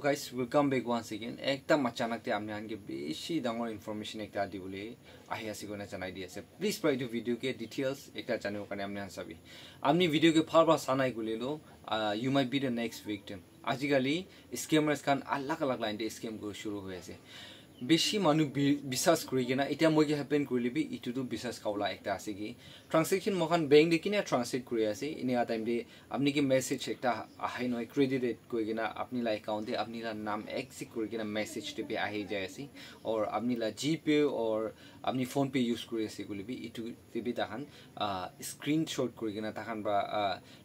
Hello guys, welcome back once again. Ekdam achanak te amne anke beshi dangor information ekta dibole ahi ase kona janai di ase. Please pray to video ke details ekta janibo kane amne ansabi. Amni video ke phar sanai gulelo you might be the next victim. Ajikali scammers kan alak line de scam go shuru hoye ase. বেশি মানুষ বিশ্বাস করি কিনা এটা মই কি happen কৰিলিবি ইটুটো বিশ্বাস কাওলা একটা আছে কি ট্ৰানজাকশন মখান ব্যাংক দি কিনা ট্ৰান্সলেট কৰি আছে ইনিয়া টাইম দে আপনি কি মেসেজ একটা আহাই নয় ক্রেডিট কই কিনা আপনি লা অ্যাকাউন্টে আপনি লা নাম এক্সিট কৰি কিনা মেসেজ টিপে আহি যায় আছে और আপনি লা জিপে और আপনি ফোন পে ইউজ কৰি আছে কলিবি ইটু টিপি তাহান স্ক্ৰিনশট কৰি কিনা তাহান বা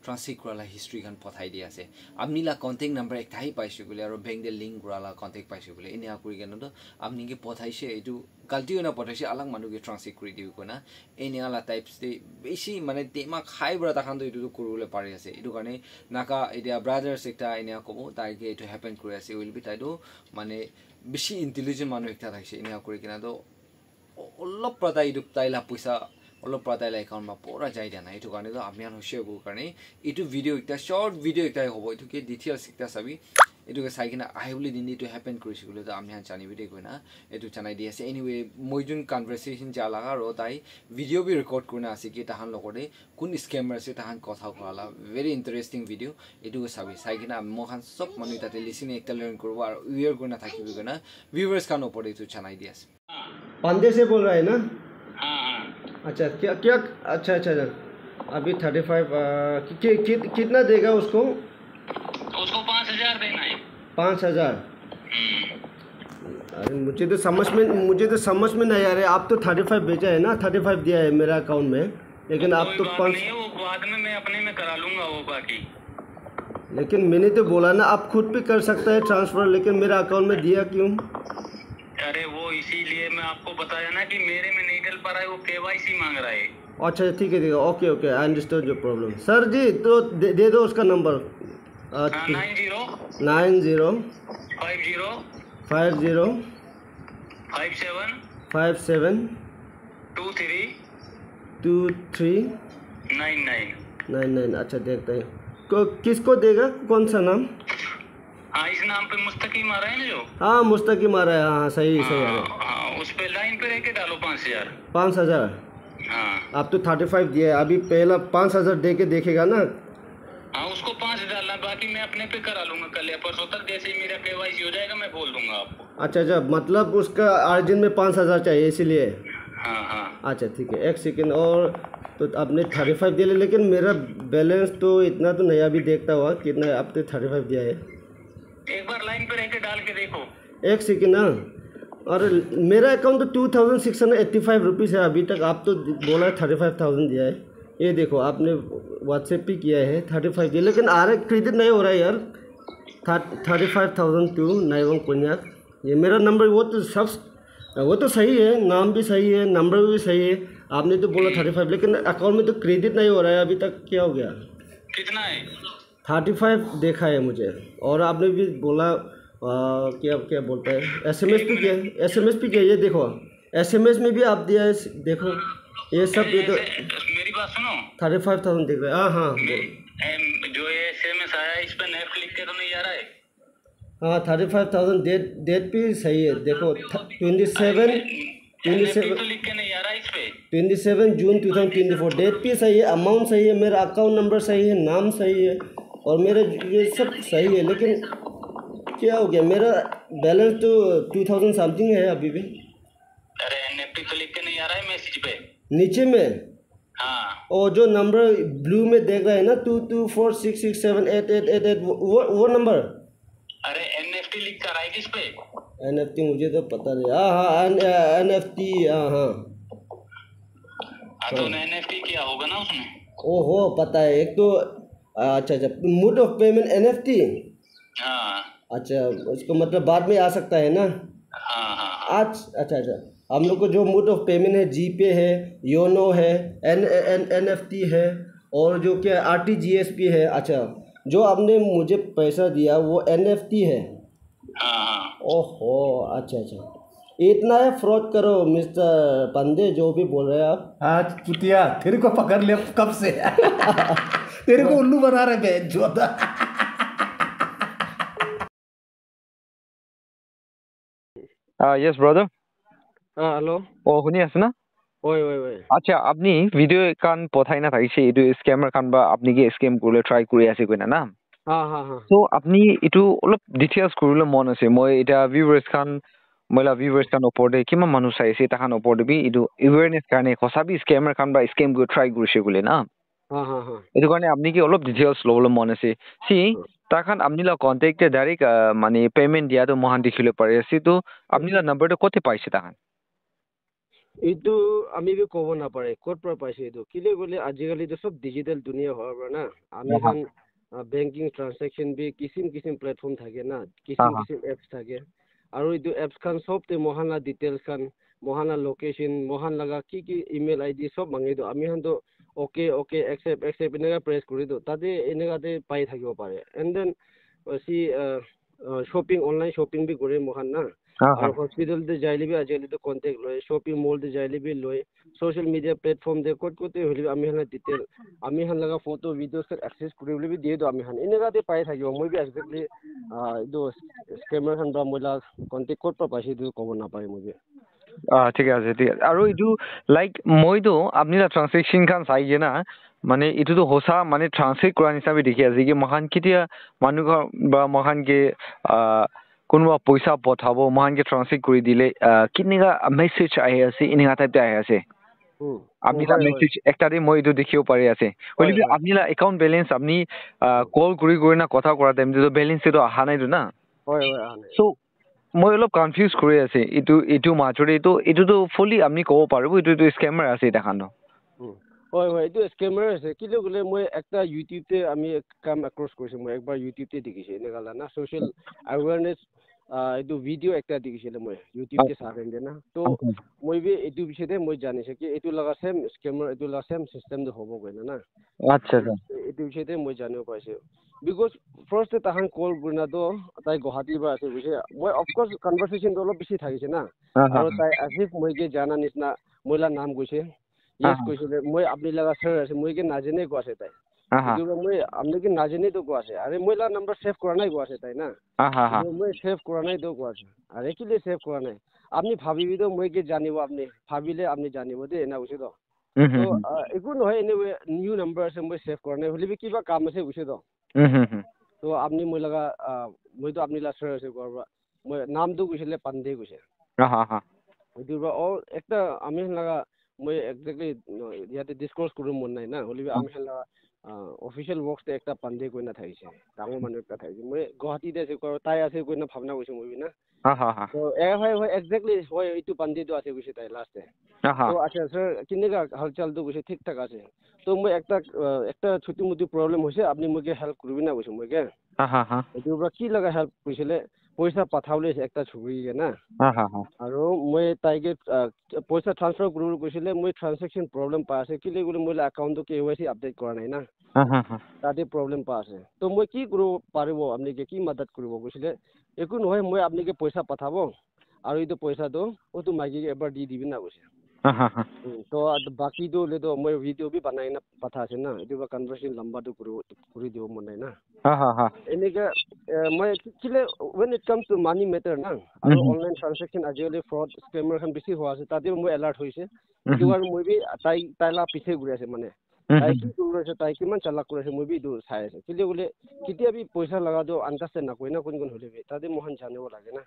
ট্ৰান্সলেট কৰালা হিস্ট্ৰি খান পঠাই দি আছে আপনি লা কন্টাক্ট নাম্বাৰ একটাই পাইছে বলে আৰু ব্যাংক দে লিংক কৰালা কন্টাক্ট পাইছে বলে ইনিয়া কৰি কিনা তো আপনি কি পঠাইছে এটু গলতি হইনা পঠাইছে আলাক মানুকে ট্রান্সলেট কৰি দিও কোনা এনিয়ালা টাইপস দে বেশি মানে তেমা খাই বড় তাখান তো এটু করবলে পারি আছে এটু কারণে নাকা ইডিয়া ব্রাদার্স একটা এনিয়া কব তাইকে এটু হ্যাপেন করে আছে উইল বি তাইতো মানে বেশি ইন্টেলিজেন্ট মানুষ একটা থাকছে এনিয়া করে কিনা তো অলপ প্রায় ইটু তাইলা পয়সা অলপ প্রায় একাউন্ট মা পুরা যাই দেনা এটু কারণে তো আমি হইছে গো কারণে এটু ভিডিও একটা শর্ট ভিডিও একটা হবো এটু কে ডিটেইলস একটা চাবি এটুকে চাই কিনা আহিবলি দিন এটু হ্যাপেন কৰিছে গলে তো আমি জানিবি দে কইনা এটু জানাই দি আছে এনিওয়ে মই যোন কনভারসেশন যা লাগা रो তাই ভিডিও বি রেকর্ড করনা আছে কি তাহান লগতে কোন স্ক্যামার আছে তাহান কথা কলা ভেরি ইন্টারেস্টিং ভিডিও এটুকে চাবি চাই কিনা মখান সব মানুহ তাতে লিসিং একটা লার্ন করব আর উইয়ার করনা থাকিবি কইনা ভিউয়ার্স কান উপরে এটু জানাই দি আছে पांडे से बोल रहा है ना? हाँ। अच्छा क्या क्या अच्छा अभी 35 कितना देगा उसको? उसको 5,000 देना है। 5,000। अरे मुझे तो समझ में नहीं आ रहा है। आप तो 35 भेजा है ना, 35 दिया है मेरा अकाउंट में, लेकिन आप तो 5 वो बाद में मैं अपने में करा लूँगा वो बाकी। लेकिन मैंने तो बोला ना आप खुद भी कर सकते हैं ट्रांसफ़र, लेकिन मेरा अकाउंट में दिया क्यों? अरे वो इसीलिए मैं आपको बताया ना कि मेरे में नहीं डल पा रहा है, वो KYC मांग रहा है। अच्छा ठीक है okay I understood your problem. Sir ji तो दे दो उसका नंबर 90 50 57 23 99। अच्छा देखते हैं किसको देगा, कौन सा नाम? हाँ इस नाम पे मुस्तकीम आ रहा है ना जो। हाँ मुस्तकीम आ रहा है, हाँ सही है। हाँ उस पे लाइन पे रह के डालो 5,000। 5,000? हाँ आप तो 35 दिए, अभी पहला 5,000 दे के देखेगा ना। हाँ उसको 5 डालना, बाकी मैं अपने पे करा लूँगा कल या परसों तक, जैसे ही मेरा KYC हो जाएगा मैं बोल दूँगा आपको। अच्छा मतलब उसका अर्जेंट में 5,000 चाहिए इसीलिए। हाँ। अच्छा ठीक है एक सेकेंड और तो आपने 35 दिया, लेकिन मेरा बैलेंस तो इतना तो नहीं, अभी देखता हुआ कितना आपने 35 दिया है। एक बार लाइन पे रह के डाल के देखो। एक सेकेंड ना, और मेरा अकाउंट तो 2,685 रुपीज़ है अभी तक, आप तो बोला 35,000 दिया है। ये देखो आपने व्हाट्सएप पे किया है 35 दिया, लेकिन आ रहा क्रेडिट नहीं हो रहा है यार। 35,000 टू नाइवंग कोन्याक, ये मेरा नंबर वो तो सही है, नाम भी सही है, नंबर भी सही है। आपने तो बोला 35, लेकिन अकाउंट में तो क्रेडिट नहीं हो रहा है अभी तक, क्या हो गया? कितना है? 35 देखा है मुझे, और आपने भी बोला क्या बोलता है SMS पे किया, ये देखो SMS में भी आप दिया है, देखो ये सब ये तो मेरी बात सुनो। 35,000 दिख रहा है। हाँ जो ये SMS आया इस पर नेट लिख के तो नहीं आ रहा है? हाँ 35,000 डेट भी सही है, देखो 27 तो लिख के नहीं आ रहा इस पे। 27 जून 2024 डेट भी सही है, अमाउंट सही है, मेरा अकाउंट नंबर सही है, नाम सही है, और मेरे ये सब सही है, लेकिन क्या हो गया? मेरा बैलेंस तो 2,000 समथिंग है अभी भी। अरे NFT तो लिख के नहीं आ रहा है मैसेज पे नीचे में। हाँ और जो नंबर ब्लू में देख रहा है ना 2246678888 वो नंबर। अरे NFT लिख कर आएगी इस पे। NFT मुझे तो पता नहीं। हाँ NFT हाँ तो NFT क्या होगा ना उसमें। ओहो पता है, एक तो अच्छा मोड ऑफ पेमेंट NFT। हाँ अच्छा उसको मतलब बाद में आ सकता है ना। हाँ आज अच्छा हम लोग को जो मोड ऑफ पेमेंट है जीपे है, योनो है, NFT है, और जो क्या RTGS भी है। अच्छा जो आपने मुझे पैसा दिया वो NFT है। हाँ ओहो अच्छा इतना है फ्रॉड करो मिस्टर पांडे, जो भी बोल रहे हैं आप। आज चुतिया तेरे को पकड़ लिया कब से तेरे को उल्लू बना रहे हैं जो Yes, brother. hello. Oh, শুনি আছে না? Oi. আচ্ছা, আপনি ভিডিও কান পঠাই না থাকিছে এইটো স্ক্যামার কান বা আপনি কি স্ক্যাম করলে ট্রাই কৰি আছে কইনা না? Ha. সো আপনি এইটো অলপ ডিটেইলস কৰিলে মন আছে। মই এটা ভিউৱাৰ্স খান মইলা ভিউৱাৰ্স খান ওপৰতে কিমান মানুহ চাইছে তাহান ওপৰতে বি এইটো এৱেৰনেছ কাৰণে খসাবি স্ক্যামাৰ কান বা স্ক্যাম কৰি ট্ৰাই কৰিছে কলে না। Ha. এইটো কাৰণে আপনি কি অলপ ডিটেইলস লবলৈ মন আছে। সি তাখান আপনি লা কন্টাক্টে ডাইরেক্ট মানে পেমেন্ট দিয়াটো মহান দেখিলে পারে আছে তো আপনি লা নাম্বারটো কতে পাইছে তাহান? এইটো আমি বি ক'ব নাপাৰে ক'ত পৰা পাইছে এইটো কিলে গ'লে আজিকালিতো চব ডিজিটেল দুনিয়া হোৱাৰ পৰা না আমি খান বেংকিং ট্ৰানজেকশ্যন বি কিচিম প্লেটফৰ্ম থাকে না কিচিম এপছ থাকে আৰু এইটো এপছ খান চবতে মহানা ডিটেইলছ খান মহানা লোকেশ্যন মহান লগা কি ইমেইল আই ডি চব মাঙি দিওঁ আমি খানতো অ'কে একচেপ্ট এনেকুৱা প্ৰেছ কৰি দিওঁ তাতে এনেকুৱাতে পাই থাকিব পাৰে and then see shopping online shopping বি কৰে মহান না আৰু হস্পিটেলতে যাইলে বি আজিকালিতো কণ্টেক্ট লয় শ্বপিং মলতে যাইলে বি লয় ছ'চিয়েল মিডিয়া প্লেটফৰ্ম দে ক'তে হ'লে আমি খান ডিটেইল আমি খান লগা ফটো ভিডিঅ'ছ একচেছ কৰিবলৈ বি দিয়ে দিওঁ আমি খান এনেকুৱাতে পাই থাকিব মই বি একজেক্টলি এইটো স্কেমাৰ খান বা মই কণ্টেক্ট ক'ত পৰা পাইছে এইটো ক'ব নাপায় মই বি ঠিক আছে আৰু এইটো লাইক মইতো আপনি ট্ৰান্সলেশ্যন খান চাইগে না মানে এইটোতো সঁচা মানে ট্ৰান্সলেট কৰা হিচাপে দেখি আছে কি মহান কেতিয়া মানুহৰ বা মহানকে কোনোবা পইচা পঠাব মহানকে ট্ৰান্সলেট কৰি দিলে কেনেকা মেছেজ আহি আছে এনেকা টাইপতে আহি আছে আপনি মেছেজ একটা দিয়ে মই এইটো দেখিব পাৰি আছে হলিবি আপনি একাউন্ট বেলেন্স আপনি কল কৰি না কথা কৰা টাইমটো বেলেন্স এইটো অহা নাইতো না সো মই অলপ কনফিউজ কৰি আছে এইটো মাজৰে এইটোতো ফুলি আপনি ক'ব পাৰিব এইটো স্কেমাৰ আছে এটা খান হয় এইটো স্কেমাৰ আছে কিন্তু বোলে মই একটা ইউটিউবতে আমি কাম এক্ৰছ কৰিছোঁ মই একবাৰ ইউটিউবতে দেখিছোঁ এনেকুৱা না ছ'চিয়েল এৱেৰনেছ এইটো ভিডিঅ' একটা দেখিছিলে মই ইউটিউবতে চাই না তো মই বি এইটো বিষয়তে মই জানিছোঁ কি এইটো লগা চেম স্কেমাৰ এইটো লগা চেম চিষ্টেমটো হ'ব গৈ না আচ্ছা এইটো বিষয়তে মই জানিব পাৰিছোঁ বিকজ ফাৰ্ষ্টে তাহান কল কৰিনাতো তাই গুৱাহাটীৰ পৰা আছে বুজিছে মই অফক'ৰ্চ কনভাৰ্চেশ্যনটো অলপ বেছি থাকিছে না আৰু তাই আজিক মইকে জানা নিচিনা মইলা নাম কৈছে ইয়েছ কৈছিলে মই আপুনি লগা ছাৰ আছে মইকে নাজানে কোৱা আছে তাই মই আপোনাকে নাজানেতো কোৱা আছে আৰে মই লা নাম্বাৰ ছেভ কৰা নাই কোৱা আছে তাই না মই ছেভ কৰা নাইতো কোৱা আছে আৰে কেলে ছেভ কৰা নাই আপুনি ভাবিবিতো মইকে জানিব আপুনি ভাবিলে আপুনি জানিব দেই এনে কৈছে তো একো নহয় এনে নিউ নাম্বাৰ আছে মই ছেভ কৰা নাই হ'লে কিবা কাম আছে কৈছে তো তো আপুনি মই লগা মইতো আপুনি লগা ছাৰ আছে কোৱাৰ পৰা মই নামটো কৈছিলে পাণ্ডে কৈছে এইটোৰ পৰা একটা আমি লগা মই একজেক্টলি ইয়াতে ডিছকছ কৰিব মন নাই না হ'লে আমি লগা অফিচিয়েল ৱৰ্কছতে একটা পাণ্ডে কৈ নাথাকিছে ডাঙৰ মানুহ একটা থাকিছে মই গুৱাহাটীতে আছে তাই আছে কৈ না ভাৱনা কৈছোঁ মই না হয় একজেক্টলি হয় এইটো পাণ্ডেটো আছে কৈছে তাই লাষ্টে তো আচ্ছা ছাৰ কেনেকুৱা হালচালটো কৈছে ঠিক ঠাক আছে তো মই একটা ছুটি মুটি প্ৰব্লেম হৈছে আপুনি মোকে হেল্প কৰিবি না কৈছোঁ মইকে এইটোৰ পৰা কি লগা হেল্প কৰিছিলে পইচা পঠাবলৈ একটা ছুৰীকে না আৰু মই তাইকে পইচা ট্ৰান্সফাৰ কৰিবলৈ কৈছিলে মই ট্ৰান্সেকশ্যন প্ৰব্লেম পাই আছে কেলৈ গ'লে মই একাউণ্টটো KYC আপডেট কৰা নাই না তাতে প্ৰব্লেম পাই আছে তো মই কি কৰিব পাৰিব আপোনালোকে কি মদত কৰিব কৈছিলে একো নহয় মই আপোনালোকে পইচা পঠাব আৰু এইটো পইচাটো তো মাইকীকে এবাৰ দি দিবি না কৈছে তো বাকীটো হ'লেতো মই ভিডিঅ' বি বনাই না পঠা আছে না এইটো বা কনভাৰ্চেশ্যন লম্বাটো কৰি দিব মন নাই না এনেকৈ মই কেলৈ when it comes to money matter না আৰু অনলাইন ট্ৰানজেকশ্যন আজিকালি ফ্ৰড স্কেমাৰ এখন বেছি হোৱা আছে তাতে মই এলাৰ্ট হৈছে সেইটো কাৰণে মই বি তাইলা পিছে ঘূৰি আছে মানে তাই কি কৰি আছে তাই কিমান চালাক কৰি আছে মই বি এইটো চাই আছোঁ কিন্তু বোলে কেতিয়া বি পইচা লগাটো আণ্ডাৰষ্টেণ্ড নকৰে না কোন হ'লে বি তাতে মই জানিব লাগে না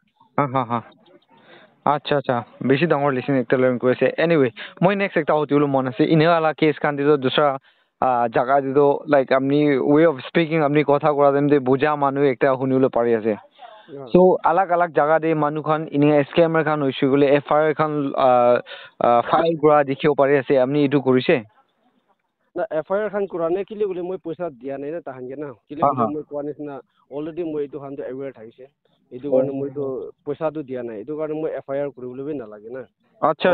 আচ্ছা বেছি ডাঙৰ লিচন একটা লাৰ্ণ কৰিছে এনিৱে মই নেক্সট একটা সুধিবলৈ মন আছে এনেকুৱা কেছ খান দিটো দুসৰা জাগা দিটো লাইক আপনি ৱে অফ স্পিকিং আপনি কথা কোৱা যেন বুজা মানুহ একটা শুনিবলৈ পাৰি আছে সো আলাগ জাগা দে মানুহখন এনে স্কেমাৰ খান হৈছে গ'লে FIR খান ফাইল কৰা দেখিব পাৰি আছে আপনি এইটো কৰিছে না FIR খান কৰা নাই কেলৈ বোলে মই পইচা দিয়া নাই না তাহানকে না কেলৈ বোলে মই কোৱা নিচিনা অলৰেডি মই এইটো খানটো এৱেৰ থাকিছে এইটো কাৰণে মইতো পইচাটো দিয়া নাই এইটো কাৰণে মই FIR কৰিবলৈ নালাগে না আচ্ছা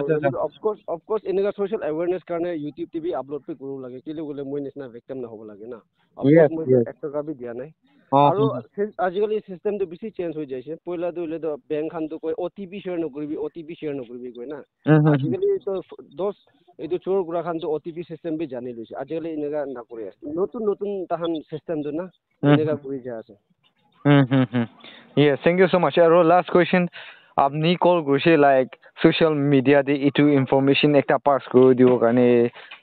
অফক'ৰ্চ এনেকুৱা ছ'চিয়েল এৱেৰনেছ কাৰণে ইউটিউব টিভি আপলোড কৰিব লাগে কেলৈ বোলে মই নিচিনা ভিক্টিম নহ'ব লাগে না অফক'ৰ্চ মই 1 টকা বি দিয়া নাই আৰু আজিকালি চিষ্টেমটো বেছি চেঞ্জ হৈ যাইছে পইলাটো হ'লেতো বেংক খানটো কয় OTP শ্বেয়াৰ নকৰিবি কয় না আজিকালি এইটো চোৰ কৰা খানটো OTP চিষ্টেম বি জানি লৈছে আজিকালি এনেকুৱা নকৰি আছে নতুন তাহান চিষ্টেমটো না এনেকুৱা কৰি যায় আছে Yes, thank you so much. Last question. আপনি কল কৰিছে লাইক সোশ্যাল মিডিয়া দি ইটো ইনফরমেশন একটা পাস করে দিব কারণে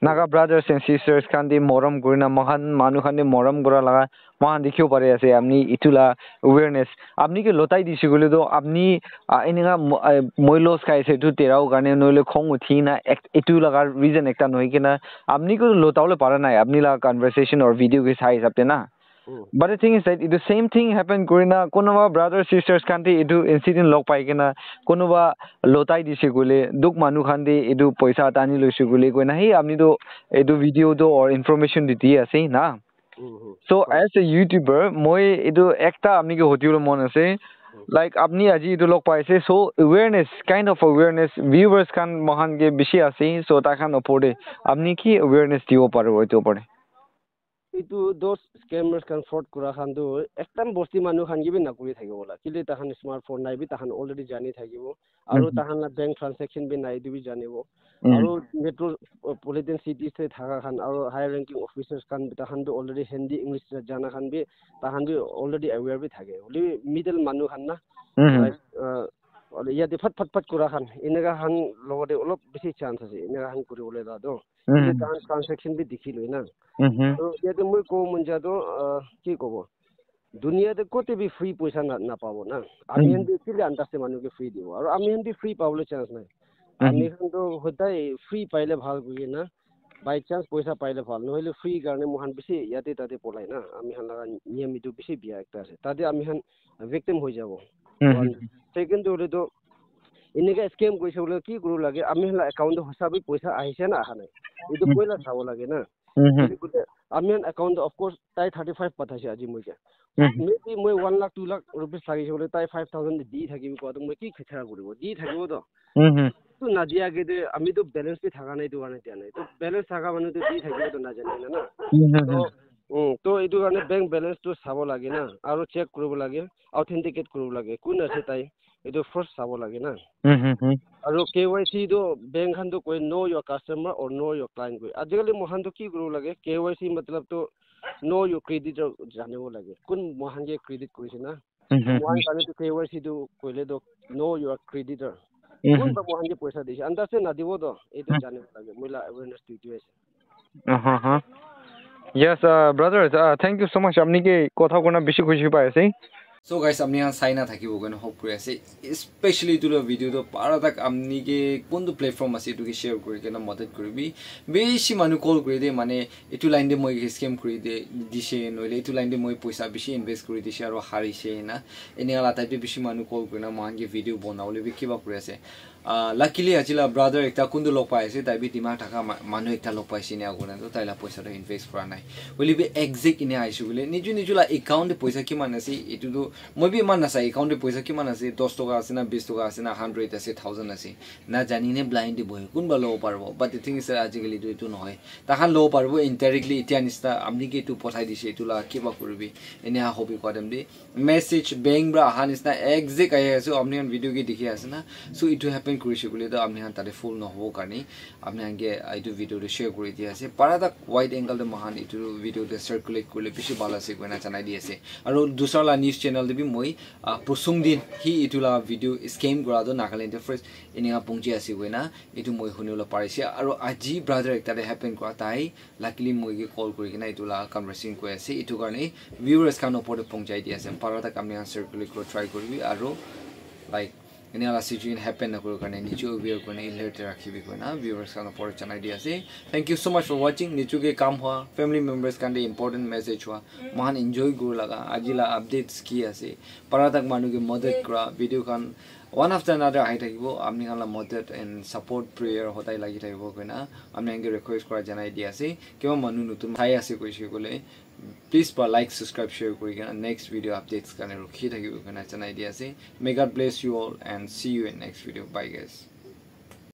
নাগা ব্রাদার্স এন্ড সিস্টার্স খান দি মরম করি না মহান মানুষ খান দি মরম করা লাগা মহান দেখিও পারে আছে আপনি ইটুলা অ্যাওয়ারনেস আপনি কি লতাই দিছে গলে তো আপনি এনেকা মই লস খাইছে তো তেরাও কারণে নইলে খং উঠি না ইটু লাগার রিজন একটা নয় কিনা আপনি কি লতাওলে পারা নাই আপনি লাগা কনভারসেশন অর ভিডিও কে সাই হিসাবতে না. But the thing is that the same thing happened Korina konoba brothers sisters kanti edu incident log pai kena konoba lotai dise gole duk manu khandi edu paisa tani loise gole koina hi apni to edu video do or information diti ase na. So as a YouTuber moi edu ekta apni ke hotiulo mon ase like apni aji edu log paise so awareness kind of awareness viewers kan mohan ge bishi ase so ta khan opode apni ki awareness dio paro hoito pare itu dos scammers kan fraud kura khan do ektam bosti manu khan gibi na kuri thakibo la kile tahan smartphone nai bi tahan already jani thakibo aru tahan na bank transaction bi nai du bi janibo aru metropolitan cities se thaga khan aru high ranking officers kan bi tahan bi already hindi english jana khan bi tahan bi already aware bi thake oli middle manu khan na like ya de phat kura khan inega khan logode olop beshi chance ase inega khan kuri bole da do tahan transaction bi dikhi loi na तो ये तो मुझे को मुझे तो क्या कहो दुनिया तो कोते भी फ्री पैसा ना पावो ना आमी हम भी इसलिए अंतर से मानो के फ्री दिवो और आमी हम भी फ्री पावले चांस नहीं आमी हम तो होता है फ्री पाइले भाग हुई ना बाय चांस पैसा पाइले भाग नहीं होले फ्री करने मुहान बिसे याते ताते पोलाई ना आमी हम लगा नियम इतो बिसे बिया एक तरह से ताते आमी हम विक्टिम हो जावो सेकंड तो इनका स्कैम कोई से की गुरु लगे आमी हम अकाउंट हिसाब पैसा आइसे ना आहा नहीं इतो पहिला सावो लगे ना आमियान अकाउंट ऑफ कोर्स ताई 35 पता है আজি মই मे बी মই 1 लाख 2 लाख रुपीस लागि होले ताई 5000 दी থাকিব को মই কি খেছৰা কৰিব দি থাকিব তো তো না দিয়া কে আমি তো बैलेंस पे থাকা নাই তো কারণে দিয়া নাই তো बैलेंस থাকা মানে তো দি থাকিব তো না জানি না তো এইটো কাৰণে বেংক बैलेंस তো চাব লাগে না আৰু চেক কৰিব লাগে অথেন্টিকেট কৰিব লাগে কোন আছে তাই এইটো ফাৰ্স্ট চাব লাগে না আৰু KYC তো বেংক খান তো কই নো योर कस्टमर और नो योर क्लाइंट কই আজিকালি মহান তো কি কৰিব লাগে KYC मतलब তো नो योर क्रेडिटर জানিব লাগে কোন মহান যে ক্রেডিট কৰিছে না মহান কাৰণে তো KYC তো কইলে তো নো योर ক্রেডিटर কোন মহান যে পইচা দিছে আন্দাজে না দিব তো এইটো জানিব লাগে মইলা अवेयरनेस দিতে আছে Yes, brother. Thank you so much. আপনি কি কথা কোনা বেশি খুশি পাইছে? So guys, আপনি আর সাইনা থাকিব কেন হোপ করে আছে স্পেশালি তুলো ভিডিও তো পারা তাক আপনি কে কোন তো প্ল্যাটফর্ম আছে এটুকে শেয়ার করে কেন মদত করবি বেশি মানুষ কল করে দে মানে এটু লাইন দে মই স্ক্যাম করে দে দিছে নইলে এটু লাইন দে মই পয়সা বেশি ইনভেস্ট করে দিছে আর হারিছে না এনে আলা টাইপে বেশি মানুষ কল করে না মানকে ভিডিও বনাওলে বি কিবা করে আছে লাকিলি আছিলা ব্রাদার একটা কোন তো লোক পাইছে তাই বি দিমা টাকা মানুষ একটা লোক পাইছে নে আগনে তো তাইলা পয়সাটা ইনভেস্ট করা নাই বলি বি এক্সাক্ট ইনে আইছে বলে নিজুলা একাউন্টে পয়সা কি মান আছে এটু তো মই বি মান আছে একাউন্টে পয়সা কি মান আছে 10 টাকা আছে না 20 টাকা আছে না 100 আছে 1000 আছে না জানি নে ব্লাইন্ডলি বহে কোনবা লো পারবো বাট দ্য থিং ইজ আজিকালি তো এটু নহয় তাহান লো পারবো ইনডাইরেক্টলি ইতিয়া নিস্তা আপনি কি এটু পঠাই দিছে এটুলা কিবা করবি এনে হবি কদম দি মেসেজ বেং ব্রা হানিসনা এক্সাক্ট আই আছে আপনি ভিডিও কি দেখি আছে না সো ইটু হ্যাপেন করিছে বলে তো আপনি হান তারে ফুল ন হবো কারণে আপনি আগে এইটু ভিডিওতে শেয়ার করে দিয়ে আছে পারাদা ওয়াইড অ্যাঙ্গেল দে মহান ইটু ভিডিওতে সার্কুলেট করলে বেশি ভালো আছে কইনা জানাই দিয়েছে আর দুসরলা নিউজ চ্যানেল দেবি মই প্রসং দিন হি ইটুলা ভিডিও স্ক্যাম করা দো নাগাল্যান্ড ফার্স্ট ইনিয়া পৌঁছি আছে কইনা ইটু মই শুনিবলৈ পাৰিছে আৰু আজি ব্ৰাদাৰ একটা হ্যাপেন কৰা তাই লাকিলি মইকে কল কৰি কিনা ইটুলা কনভাৰসেশন কৰি আছে ইটু কাৰণে ভিউয়াৰ্স খান ওপৰতে পৌঁছাই দি আছে পাৰাদা আমি সাৰ্কুলেট কৰি ট্ৰাই কৰিবি আৰু লাইক এনে আলা সিচুয়েশন হ্যাপেন না করো কারণে নিচে ভিডিও কোনে ইলেক্ট্রিক রাখিবি কোনা ভিউয়ার্স কান পরে জানাই দি আছে thank you so much for watching নিচুকে কাম হওয়া ফ্যামিলি মেম্বার্স কান ইম্পর্টেন্ট মেসেজ হওয়া মহান এনজয় করু লাগা আজিলা আপডেটস কি আছে পারা তাক মানুকে মদত করা ভিডিও কান one after another আহি থাকিব আপনি কালা মদত এন্ড সাপোর্ট প্রেয়ার হতাই লাগি থাকিব কোনা আপনি এঙ্গে রিকোয়েস্ট করা জানাই দি আছে কিবা মানু নতুন ঠাই আছে কইছে কলে প্লিজ লাইক সাবস্ক্রাইব শেয়ার করি কেন নেক্সট ভিডিও আপডেটস কানে রখি থাকিব কেনা জানাই দি আছে may God bless you all and see you in next video bye guys